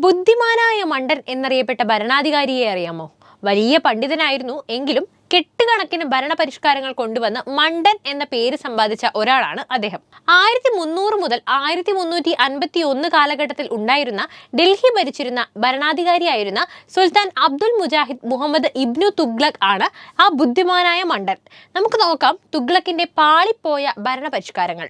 ബുദ്ധിമാനായ മണ്ടൻ എന്നറിയപ്പെട്ട ഭരണാധികാരിയെ അറിയാമോ? വലിയ പണ്ഡിതനായിരുന്നു എങ്കിലും കെട്ടുകണക്കിന് ഭരണപരിഷ്കാരങ്ങൾ കൊണ്ടുവന്ന് മണ്ടൻ എന്ന പേര് സമ്പാദിച്ച ഒരാളാണ് അദ്ദേഹം. 1300 മുതൽ 1351 കാലഘട്ടത്തിൽ ഉണ്ടായിരുന്ന ഡൽഹി ഭരിച്ചിരുന്ന ഭരണാധികാരിയായിരുന്ന സുൽത്താൻ അബ്ദുൽ മുജാഹിദ് മുഹമ്മദ് ഇബ്നു തുഗ്ലക് ആണ് ആ ബുദ്ധിമാനായ മണ്ടൻ. നമുക്ക് നോക്കാം തുഗ്ലക്കിന്റെ പാളിപ്പോയ ഭരണപരിഷ്കാരങ്ങൾ.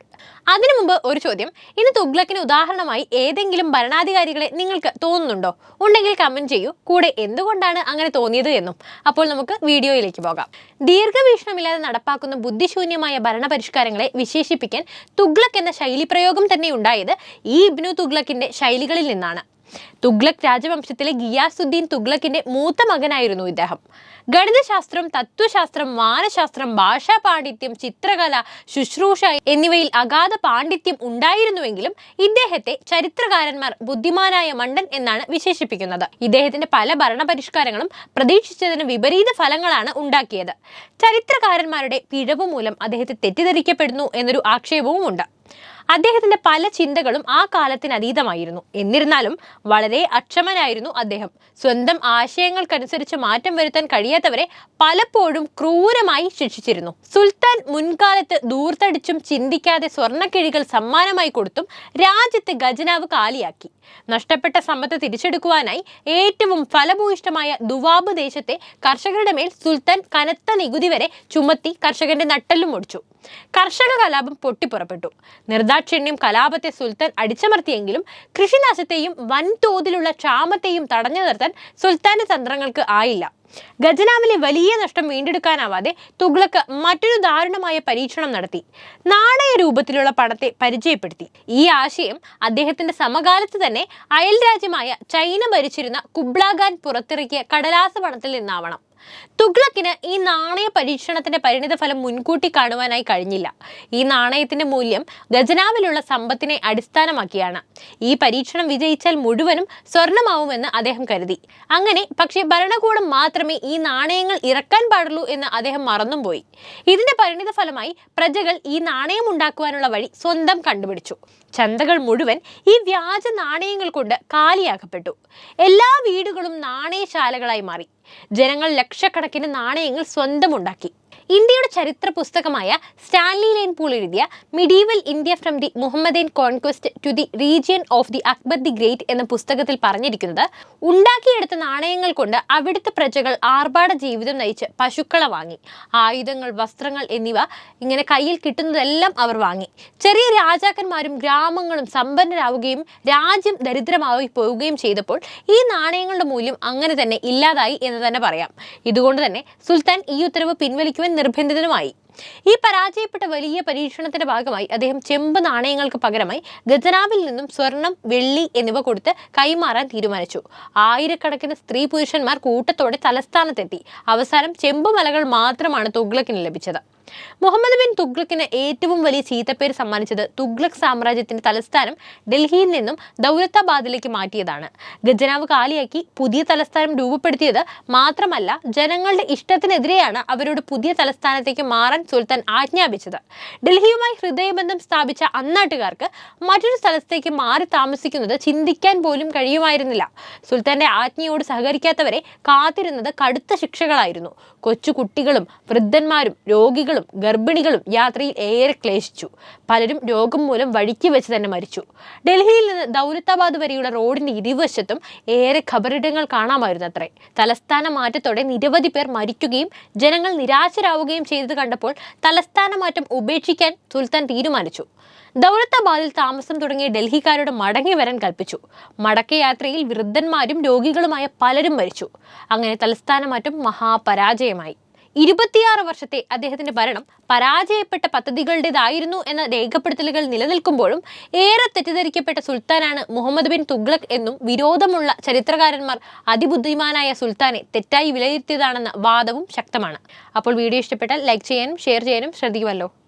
അതിനു മുമ്പ് ഒരു ചോദ്യം, ഇനി തുഗ്ലക്കിന് ഉദാഹരണമായി ഏതെങ്കിലും ഭരണാധികാരികളെ നിങ്ങൾക്ക് തോന്നുന്നുണ്ടോ? ഉണ്ടെങ്കിൽ കമന്റ് ചെയ്യൂ, കൂടെ എന്തുകൊണ്ടാണ് അങ്ങനെ തോന്നിയത് എന്നും. അപ്പോൾ നമുക്ക് വീഡിയോയിലേക്ക് പോകാം. ദീർഘവീക്ഷണമില്ലാതെ നടപ്പാക്കുന്ന ബുദ്ധിശൂന്യമായ ഭരണപരിഷ്കാരങ്ങളെ വിശേഷിപ്പിക്കാൻ തുഗ്ലക് എന്ന ശൈലിപ്രയോഗം തന്നെ ഉണ്ടായത് ഈ ഇബ്നു തുഗ്ലക്കിന്റെ ശൈലികളിൽ നിന്നാണ്. തുഗ്ലക് രാജവംശത്തിലെ ഗിയാസുദ്ദീൻ തുഗ്ലക്കിന്റെ മൂത്ത മകനായിരുന്നു ഇദ്ദേഹം. ഗണിതശാസ്ത്രം, തത്വശാസ്ത്രം, മാനശാസ്ത്രം, ഭാഷാ പാണ്ഡിത്യം, ചിത്രകല, ശുശ്രൂഷ എന്നിവയിൽ അഗാധ പാണ്ഡിത്യം ഉണ്ടായിരുന്നുവെങ്കിലും ഇദ്ദേഹത്തെ ചരിത്രകാരന്മാർ ബുദ്ധിമാനായ മണ്ടൻ എന്നാണ് വിശേഷിപ്പിക്കുന്നത്. ഇദ്ദേഹത്തിന്റെ പല ഭരണപരിഷ്കാരങ്ങളും പ്രതീക്ഷിച്ചതിന് വിപരീത ഫലങ്ങളാണ് ഉണ്ടാക്കിയത്. ചരിത്രകാരന്മാരുടെ പിഴവ് മൂലം അദ്ദേഹത്തെ തെറ്റിദ്ധരിക്കപ്പെടുന്നു എന്നൊരു ആക്ഷേപവും ഉണ്ട്. അദ്ദേഹത്തിന്റെ പല ചിന്തകളും ആ കാലത്തിന് അതീതമായിരുന്നു. എന്നിരുന്നാലും വളരെ അക്ഷമനായിരുന്നു അദ്ദേഹം. സ്വന്തം ആശയങ്ങൾക്കനുസരിച്ച് മാറ്റം വരുത്താൻ കഴിയാത്തവരെ പലപ്പോഴും ക്രൂരമായി ശിക്ഷിച്ചിരുന്നു. സുൽത്താൻ മുൻകാലത്ത് ദൂർത്തടിച്ചും ചിന്തിക്കാതെ സ്വർണ്ണക്കിഴികൾ സമ്മാനമായി കൊടുത്തും രാജ്യത്തെ ഖജനാവ് കാലിയാക്കി. നഷ്ടപ്പെട്ട സമ്പത്ത് തിരിച്ചെടുക്കുവാനായി ഏറ്റവും ഫലഭൂയിഷ്ടമായ ദുവാബ് ദേശത്തെ കർഷകരുടെ മേൽ സുൽത്താൻ കനത്ത നികുതി വരെ ചുമത്തി കർഷകന്റെ നട്ടെല്ലും ഒടിച്ചു. കർഷക കലാപം പൊട്ടിപ്പുറപ്പെട്ടു. നിർദാക്ഷിണ്യം കലാപത്തെ സുൽത്താൻ അടിച്ചമർത്തിയെങ്കിലും കൃഷിനാശത്തെയും വൻതോതിലുള്ള ക്ഷാമത്തെയും തടഞ്ഞു നിർത്താൻ സുൽത്താന്റെ തന്ത്രങ്ങൾക്ക് ആയില്ല. ഖജനാവിലെ വലിയ നഷ്ടം വീണ്ടെടുക്കാനാവാതെ തുഗ്ലക്ക് മറ്റൊരു ദാരുണമായ പരീക്ഷണം നടത്തി. നാണയ രൂപത്തിലുള്ള പണത്തെ പരിചയപ്പെടുത്തി. ഈ ആശയം അദ്ദേഹത്തിന്റെ സമകാലത്ത് തന്നെ അയൽരാജ്യമായ ചൈന ഭരിച്ചിരുന്ന കുബ്ലാഖാൻ പുറത്തിറക്കിയ കടലാസ പണത്തിൽ നിന്നാവണം. തുഗ്ലക്കിന് ഈ നാണയ പരീക്ഷണത്തിന്റെ പരിണിതഫലം മുൻകൂട്ടി കാണുവാനായി കഴിഞ്ഞില്ല. ഈ നാണയത്തിന്റെ മൂല്യം ഖജനാവിലുള്ള സമ്പത്തിനെ അടിസ്ഥാനമാക്കിയാണ്. ഈ പരീക്ഷണം വിജയിച്ചാൽ മുഴുവനും സ്വർണമാവുമെന്ന് അദ്ദേഹം കരുതി. അങ്ങനെ പക്ഷേ ഭരണകൂടം മാത്രമേ ഈ നാണയങ്ങൾ ഇറക്കാൻ പാടുള്ളൂ എന്ന് അദ്ദേഹം മറന്നും പോയി. ഇതിന്റെ പരിണിതഫലമായി പ്രജകൾ ഈ നാണയം ഉണ്ടാക്കുവാനുള്ള വഴി സ്വന്തം കണ്ടുപിടിച്ചു. ചന്തകൾ മുഴുവൻ ഈ വ്യാജ നാണയങ്ങൾ കൊണ്ട് കാലിയാക്കപ്പെട്ടു. എല്ലാ വീടുകളും നാണയശാലകളായി മാറി. ജനങ്ങൾ ലക്ഷക്കണക്കിന് നാണയങ്ങൾ സ്വന്തം ഉണ്ടാക്കി. ഇന്ത്യയുടെ ചരിത്ര പുസ്തകമായ സ്റ്റാൻലി ലൈൻ പൂൾ എഴുതിയ medieval India from the Muhammadan conquest to the region of the Akbar the Great എന്ന പുസ്തകത്തിൽ പറഞ്ഞിരിക്കുന്നത്, ഉണ്ടാക്കിയെടുത്ത നാണയങ്ങൾ കൊണ്ട് അവിടുത്തെ പ്രജകൾ ആർഭാട ജീവിതം നയിച്ച് പശുക്കളെ വാങ്ങി. ആയുധങ്ങൾ, വസ്ത്രങ്ങൾ എന്നിവ ഇങ്ങനെ കയ്യിൽ കിട്ടുന്നതെല്ലാം അവർ വാങ്ങി. ചെറിയ രാജാക്കന്മാരും ഗ്രാമങ്ങളും സമ്പന്നരാവുകയും രാജ്യം ദരിദ്രമായി പോവുകയും ചെയ്തപ്പോൾ ഈ നാണയങ്ങളുടെ മൂല്യം അങ്ങനെ തന്നെ ഇല്ലാതായി എന്ന് തന്നെ പറയാം. ഇതുകൊണ്ട് തന്നെ സുൽത്താൻ ഈ ഉത്തരവ് പിൻവലിക്കുവാൻ നിർബന്ധിതനുമായി. ഈ പരാജയപ്പെട്ട വലിയ പരീക്ഷണത്തിന്റെ ഭാഗമായി അദ്ദേഹം ചെമ്പ് നാണയങ്ങൾക്ക് പകരമായി ഖജനാവിൽ നിന്നും സ്വർണം, വെള്ളി എന്നിവ കൊടുത്ത് കൈമാറാൻ തീരുമാനിച്ചു. ആയിരക്കണക്കിന് സ്ത്രീ പുരുഷന്മാർ കൂട്ടത്തോടെ തലസ്ഥാനത്തെത്തി. അവസാനം ചെമ്പുമലകൾ മാത്രമാണ് തുഗ്ലക്കിന് ലഭിച്ചത്. മുഹമ്മദ് ബിൻ തുഗ്ലക്കിന് ഏറ്റവും വലിയ ചീത്തപ്പേര് സമ്മാനിച്ചത് തുഗ്ലക് സാമ്രാജ്യത്തിന്റെ തലസ്ഥാനം ഡൽഹിയിൽ നിന്നും ദൗലത്താബാദിലേക്ക് മാറ്റിയതാണ്. ഖജനാവ് കാലിയാക്കി പുതിയ തലസ്ഥാനം രൂപപ്പെടുത്തിയത് മാത്രമല്ല, ജനങ്ങളുടെ ഇഷ്ടത്തിനെതിരെയാണ് അവരോട് പുതിയ തലസ്ഥാനത്തേക്ക് മാറാൻ സുൽത്താൻ ആജ്ഞാപിച്ചത്. ഡൽഹിയുമായി ഹൃദയബന്ധം സ്ഥാപിച്ച അന്നാട്ടുകാർക്ക് മറ്റൊരു സ്ഥലത്തേക്ക് മാറി താമസിക്കുന്നത് ചിന്തിക്കാൻ പോലും കഴിയുമായിരുന്നില്ല. സുൽത്താന്റെ ആജ്ഞയോട് സഹകരിക്കാത്തവരെ കാത്തിരുന്നത് കടുത്ത ശിക്ഷകളായിരുന്നു. കൊച്ചു കുട്ടികളും വൃദ്ധന്മാരും രോഗികളും ഗർഭിണികളും യാത്രയിൽ ഏറെ ക്ലേശിച്ചു. പലരും രോഗം മൂലം വഴിക്ക് വെച്ച് തന്നെ മരിച്ചു. ഡൽഹിയിൽ നിന്ന് ദൗലത്താബാദ് വരെയുള്ള റോഡിന്റെ ഇരുവശത്തും ഏറെ ഖബറിടങ്ങൾ കാണാമായിരുന്നു അത്രേ. തലസ്ഥാന മാറ്റത്തോടെ നിരവധി പേർ മരിക്കുകയും ജനങ്ങൾ നിരാശരാവുകയും ചെയ്തത് കണ്ടപ്പോൾ തലസ്ഥാന മാറ്റം ഉപേക്ഷിക്കാൻ സുൽത്താൻ തീരുമാനിച്ചു. ദൗലത്താബാദിൽ താമസം തുടങ്ങിയ ഡൽഹിക്കാരോട് മടങ്ങി വരാൻ കൽപ്പിച്ചു. മടക്കയാത്രയിൽ വൃദ്ധന്മാരും രോഗികളുമായ പലരും മരിച്ചു. അങ്ങനെ തലസ്ഥാന മാറ്റം മഹാപരാജയമായി. 26 വർഷത്തെ അദ്ദേഹത്തിന്റെ ഭരണം പരാജയപ്പെട്ട പദ്ധതികളുടേതായിരുന്നു എന്ന രേഖപ്പെടുത്തലുകൾ നിലനിൽക്കുമ്പോഴും ഏറെ തെറ്റിദ്ധരിക്കപ്പെട്ട സുൽത്താനാണ് മുഹമ്മദ് ബിൻ തുഗ്ലക് എന്നും വിരോധമുള്ള ചരിത്രകാരന്മാർ അതിബുദ്ധിമാനായ സുൽത്താനെ തെറ്റായി വിലയിരുത്തിയതാണെന്ന വാദവും ശക്തമാണ്. അപ്പോൾ വീഡിയോ ഇഷ്ടപ്പെട്ടാൽ ലൈക്ക് ചെയ്യാനും ഷെയർ ചെയ്യാനും ശ്രദ്ധിക്കുമല്ലോ.